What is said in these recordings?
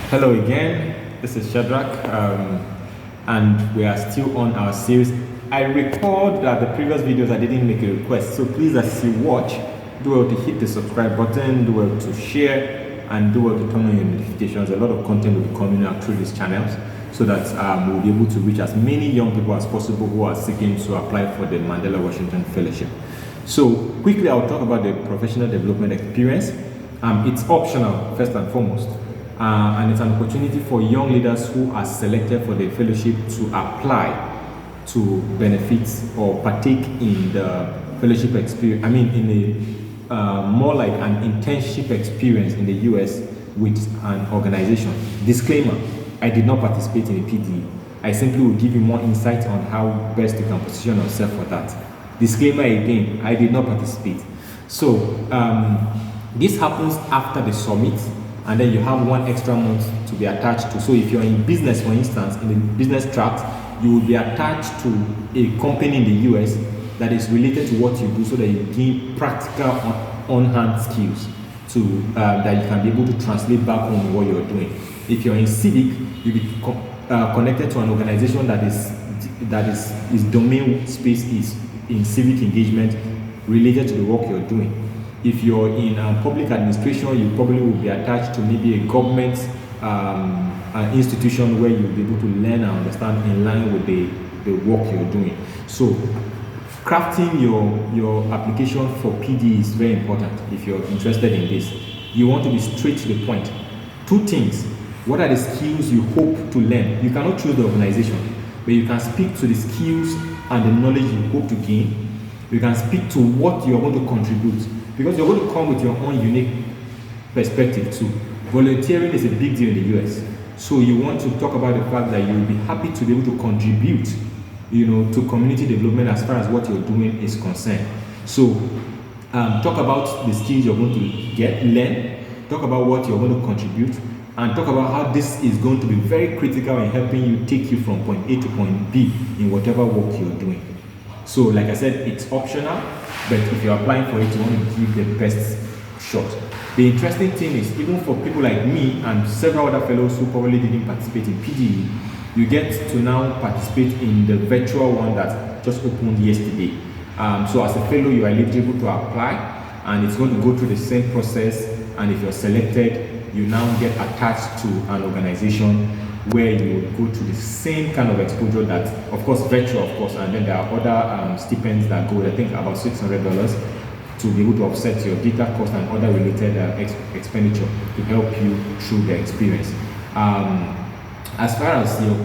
Hello again, this is Shadrach, and we are still on our series. I recalled that the previous videos I didn't make a request, so please, as you watch, do well to hit the subscribe button, do well to share, and do well to turn on your notifications. A lot of content will be coming out through these channels so that we'll be able to reach as many young people as possible who are seeking to apply for the Mandela Washington Fellowship. So quickly, I'll talk about the professional development experience. It's optional, first and foremost. And it's an opportunity for young leaders who are selected for the fellowship to apply to benefit or partake in the fellowship experience. I mean, in a more like an internship experience in the US with an organization. Disclaimer, I did not participate in a PDE. I simply will give you more insight on how best you can position yourself for that. Disclaimer again, I did not participate. So this happens after the summit, and then you have 1 extra month to be attached to. So if you're in business, for instance, in the business track, you will be attached to a company in the US that is related to what you do, so that you gain practical on-hand skills to that you can be able to translate back home what you're doing. If you're in civic, you'll be connected to an organization that is domain space is in civic engagement related to the work you're doing. If you're in public administration, you probably will be attached to maybe a government institution where you'll be able to learn and understand in line with the work you're doing. So crafting your application for PDE is very important if you're interested in this. You want to be straight to the point. 2 things. What are the skills you hope to learn? You cannot choose the organization, but you can speak to the skills and the knowledge you hope to gain. You can speak to what you're going to contribute, because you're going to come with your own unique perspective too. Volunteering is a big deal in the US. So you want to talk about the fact that you'll be happy to be able to contribute, to community development as far as what you're doing is concerned. So talk about the skills you're going to learn, talk about what you're going to contribute, and talk about how this is going to be very critical in helping you take you from point A to point B in whatever work you're doing. So like I said, it's optional, but if you're applying for it, you want to give the best shot. The interesting thing is, even for people like me and several other fellows who probably didn't participate in PDE, you get to now participate in the virtual one that just opened yesterday. So as a fellow, you are eligible to apply, and it's going to go through the same process. And if you're selected, you now get attached to an organization where you would go to the same kind of exposure that, of course, virtual, of course, and then there are other stipends that go, I think, about $600 to be able to offset your data cost and other related expenditure to help you through the experience. As far as your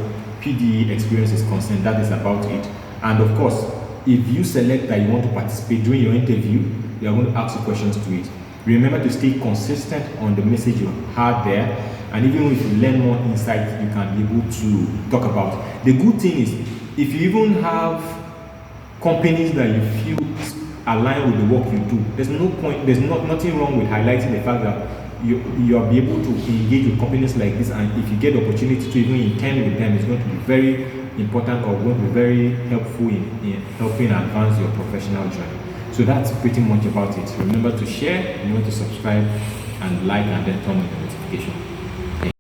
PDE experience is concerned, that is about it. And of course, if you select that you want to participate during your interview, they are going to ask you questions to it. Remember to stay consistent on the message you had there, and even if you learn more insight, you can be able to talk about. The good thing is, if you even have companies that you feel align with the work you do, there's nothing wrong with highlighting the fact that you'll be able to engage with companies like this, and if you get the opportunity to even intern with them, it's going to be very important or going to be very helpful in helping advance your professional journey. So that's pretty much about it. Remember to share, remember to subscribe and like, and then turn on the notification.